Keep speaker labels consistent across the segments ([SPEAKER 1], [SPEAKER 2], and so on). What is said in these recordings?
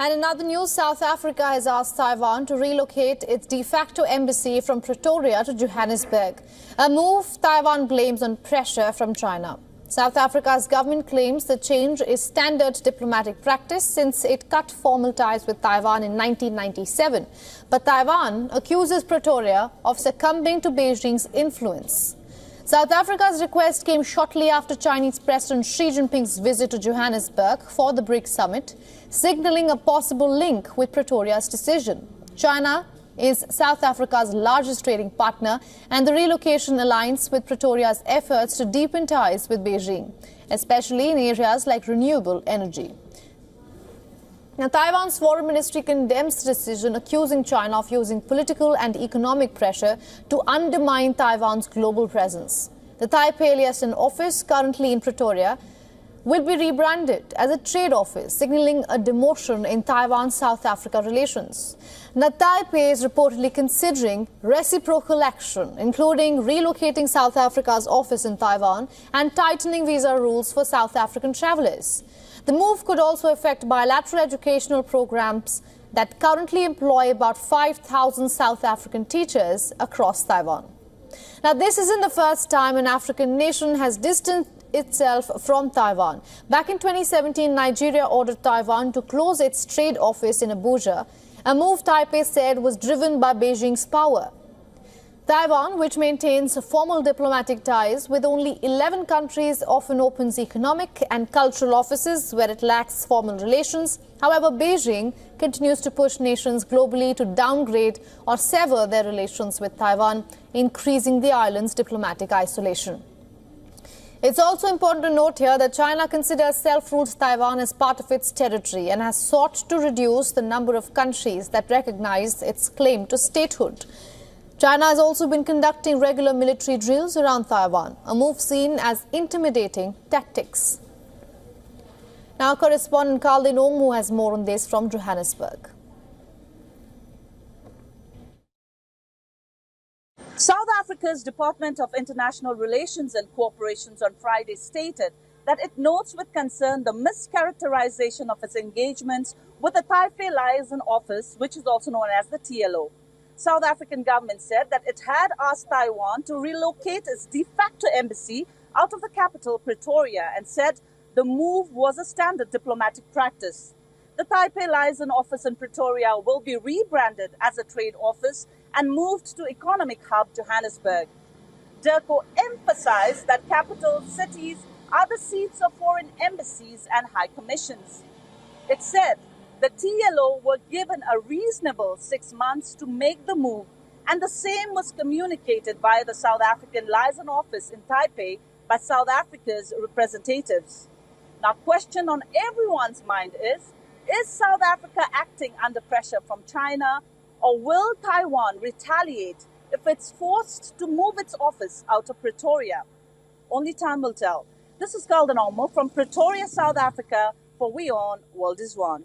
[SPEAKER 1] And in other news, South Africa has asked Taiwan to relocate its de facto embassy from Pretoria to Johannesburg, a move Taiwan blames on pressure from China. South Africa's government claims the change is standard diplomatic practice since it cut formal ties with Taiwan in 1997. But Taiwan accuses Pretoria of succumbing to Beijing's influence. South Africa's request came shortly after Chinese President Xi Jinping's visit to Johannesburg for the BRICS summit, signaling a possible link with Pretoria's decision. China is South Africa's largest trading partner, and the relocation aligns with Pretoria's efforts to deepen ties with Beijing, especially in areas like renewable energy. Now, Taiwan's foreign ministry condemns the decision, accusing China of using political and economic pressure to undermine Taiwan's global presence. The Taipei liaison office, currently in Pretoria, will be rebranded as a trade office, signaling a demotion in Taiwan-South Africa relations. Now, Taipei is reportedly considering reciprocal action, including relocating South Africa's office in Taiwan and tightening visa rules for South African travelers. The move could also affect bilateral educational programs that currently employ about 5,000 South African teachers across Taiwan. Now, this isn't the first time an African nation has distanced itself from Taiwan. Back in 2017, Nigeria ordered Taiwan to close its trade office in Abuja, a move Taipei said was driven by Beijing's power. Taiwan, which maintains formal diplomatic ties with only 11 countries, often opens economic and cultural offices where it lacks formal relations. However, Beijing continues to push nations globally to downgrade or sever their relations with Taiwan, increasing the island's diplomatic isolation. It's also important to note here that China considers self-ruled Taiwan as part of its territory and has sought to reduce the number of countries that recognize its claim to statehood. China has also been conducting regular military drills around Taiwan, a move seen as intimidating tactics. Now, correspondent Carlin Omu has more on this from Johannesburg.
[SPEAKER 2] South Africa's Department of International Relations and Cooperation on Friday stated that it notes with concern the mischaracterization of its engagements with the Taipei liaison office, which is also known as the TLO. South African government said that it had asked Taiwan to relocate its de facto embassy out of the capital, Pretoria, and said the move was a standard diplomatic practice. The Taipei liaison office in Pretoria will be rebranded as a trade office and moved to economic hub Johannesburg. DIRCO emphasized that capital cities are the seats of foreign embassies and high commissions. It said the TLO were given a reasonable 6 months to make the move, and the same was communicated via the South African liaison office in Taipei by South Africa's representatives. Now, question on everyone's mind is South Africa acting under pressure from China, or will Taiwan retaliate if it's forced to move its office out of Pretoria? Only time will tell. This is Carlin Omu from Pretoria, South Africa for WION World is One.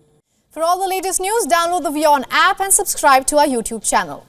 [SPEAKER 1] For all the latest news, download the WION app and subscribe to our YouTube channel.